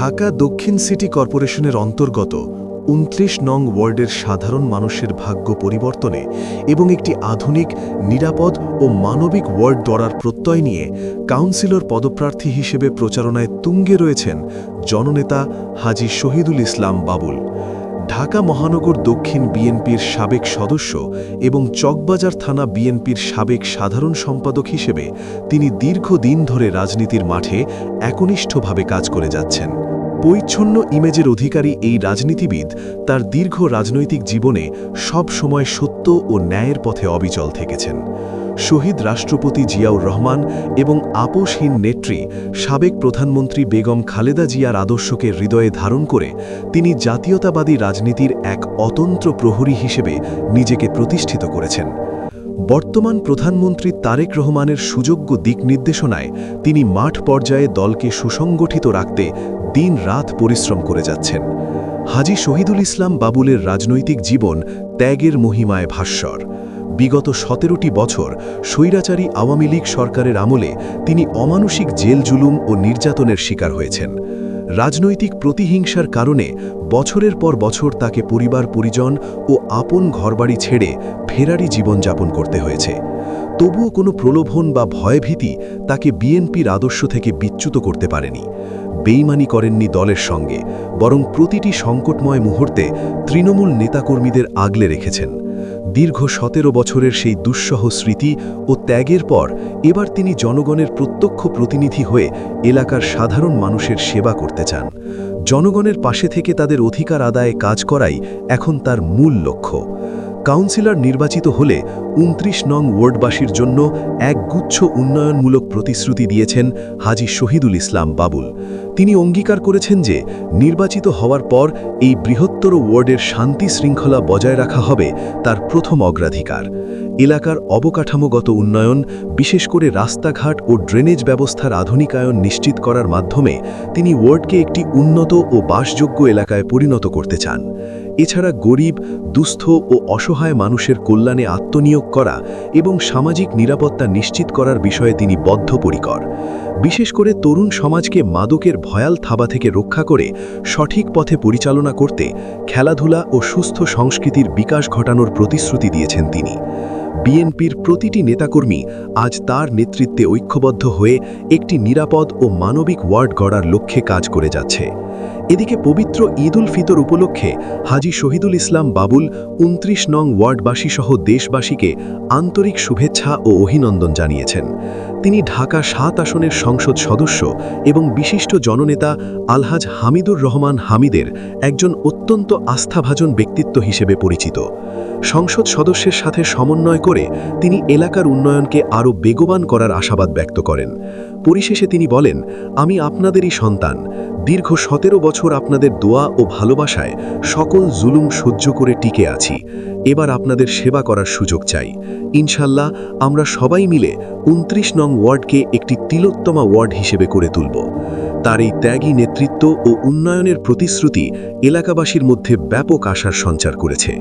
ঢাকা দক্ষিণ সিটি কর্পোরেশনের অন্তর্গত ২৯ নং ওয়ার্ডের সাধারণ মানুষের ভাগ্য পরিবর্তনে এবং একটি আধুনিক, নিরাপদ ও মানবিক ওয়ার্ড গড়ার প্রত্যয় নিয়ে কাউন্সিলর পদপ্রার্থী হিসেবে প্রচারণায় তুঙ্গে রয়েছেন জননেতা হাজী শহীদুল ইসলাম বাবুল। ঢাকা মহানগর দক্ষিণ বিএনপির সাবেক সদস্য এবং চকবাজার থানা বিএনপির সাবেক সাধারণ সম্পাদক হিসেবে তিনি দীর্ঘদিন ধরে রাজনীতির মাঠে একনিষ্ঠভাবে কাজ করে যাচ্ছেন। পরিচ্ছন্ন ইমেজের অধিকারী এই রাজনীতিবিদ তার দীর্ঘ রাজনৈতিক জীবনে সব সময় সত্য ও ন্যায়ের পথে অবিচল থেকেছেন। শহীদ রাষ্ট্রপতি জিয়াউর রহমান এবং আপোষহীন নেত্রী সাবেক প্রধানমন্ত্রী বেগম খালেদা জিয়ার আদর্শকে হৃদয়ে ধারণ করে তিনি জাতীয়তাবাদী রাজনীতির এক অতন্ত্র প্রহরী হিসেবে নিজেকে প্রতিষ্ঠিত করেছেন। বর্তমান প্রধানমন্ত্রী তারেক রহমানের সুযোগ্য দিক নির্দেশনায় তিনি মাঠ পর্যায়ে দলকে সুসংগঠিত রাখতে দিন-রাত পরিশ্রম করে যাচ্ছেন। হাজী শহীদুল ইসলাম বাবুলের রাজনৈতিক জীবন ত্যাগের মহিমায় ভাস্বর। বিগত ১৭টি বছর স্বৈরাচারী আওয়ামী লীগ সরকারের আমলে তিনি অমানুষিক জেল-জুলুম ও নির্যাতনের শিকার হয়েছেন। রাজনৈতিক প্রতিহিংসার কারণে বছরের পর বছর তাকে পরিবার-পরিজন ও আপন ঘরবাড়ি ছেড়ে ফেরারি জীবনযাপন করতে হয়েছে। তবুও কোনো প্রলোভন বা ভয়ভীতি তাকে বিএনপির আদর্শ থেকে বিচ্যুত করতে পারেনি। বেইমানি করেননি দলের সঙ্গে, বরং প্রতিটি সংকটময় মুহূর্তে তৃণমূল নেতাকর্মীদের আগলে রেখেছেন। দীর্ঘ ১৭ বছরের সেই দুঃসহ স্মৃতি ও ত্যাগের পর এবার তিনি জনগণের প্রত্যক্ষ প্রতিনিধি হয়ে এলাকার সাধারণ মানুষের সেবা করতে চান। জনগণের পাশে থেকে তাদের অধিকার আদায়ে কাজ করাই এখন তার মূল লক্ষ্য। কাউন্সিলর নির্বাচিত হলে ২৯ নং ওয়ার্ডবাসীর জন্য একগুচ্ছ উন্নয়নমূলক প্রতিশ্রুতি দিয়েছেন হাজী শহীদুল ইসলাম বাবুল। তিনি অঙ্গীকার করেছেন যে নির্বাচিত হওয়ার পর এই বৃহত্তর ওয়ার্ডের শান্তি শৃঙ্খলা বজায় রাখা হবে তার প্রথম অগ্রাধিকার। এলাকার অবকাঠামোগত উন্নয়ন, বিশেষ করে রাস্তাঘাট ও ড্রেনেজ ব্যবস্থার আধুনিকায়ন নিশ্চিত করার মাধ্যমে তিনি ওয়ার্ডকে একটি উন্নত ও বাসযোগ্য এলাকায় পরিণত করতে চান। এছাড়া গরিব, দুস্থ ও অসহায় মানুষের কল্যাণে আত্মনিয়োগ করা এবং সামাজিক নিরাপত্তা নিশ্চিত করার বিষয়ে তিনি বদ্ধপরিকর। বিশেষ করে তরুণ সমাজকে মাদকের ভয়াল থাবা থেকে রক্ষা করে সঠিক পথে পরিচালনা করতে খেলাধুলা ও সুস্থ সংস্কৃতির বিকাশ ঘটানোর প্রতিশ্রুতি দিয়েছেন তিনি। বিএনপির প্রতিটি নেতাকর্মী আজ তার নেতৃত্বে ঐক্যবদ্ধ হয়ে একটি নিরাপদ ও মানবিক ওয়ার্ড গড়ার লক্ষ্যে কাজ করে যাচ্ছে। এদিকে পবিত্র ঈদ উল ফিতর উপলক্ষে হাজী শহীদুল ইসলাম বাবুল ২৯ নং ওয়ার্ডবাসী সহ দেশবাসীকে আন্তরিক শুভেচ্ছা ও অভিনন্দন জানিয়েছেন। তিনি ঢাকা ৭ আসনের সংসদ সদস্য এবং বিশিষ্ট জননেতা আলহাজ হামিদুর রহমান হামিদের একজন অত্যন্ত আস্থাভাজন ব্যক্তিত্ব হিসেবে পরিচিত। সংসদ সদস্যের সাথে সমন্বয় করে তিনি এলাকার উন্নয়নকে আরও বেগবান করার আশাবাদ ব্যক্ত করেন। পরিশেষে তিনি বলেন, আমি আপনাদেরই সন্তান। দীর্ঘ ১৭ বছর আপনাদের দোয়া ও ভালোবাসায় সকল জুলুম সহ্য করে টিকে আছি। এবার আপনাদের সেবা করার সুযোগ চাই। ইনশাল্লাহ আমরা সবাই মিলে ২৯ নং ওয়ার্ডকে একটি তিলোত্তমা ওয়ার্ড হিসেবে করে তুলব। তার এই ত্যাগী নেতৃত্ব ও উন্নয়নের প্রতিশ্রুতি এলাকাবাসীর মধ্যে ব্যাপক আশার সঞ্চার করেছে।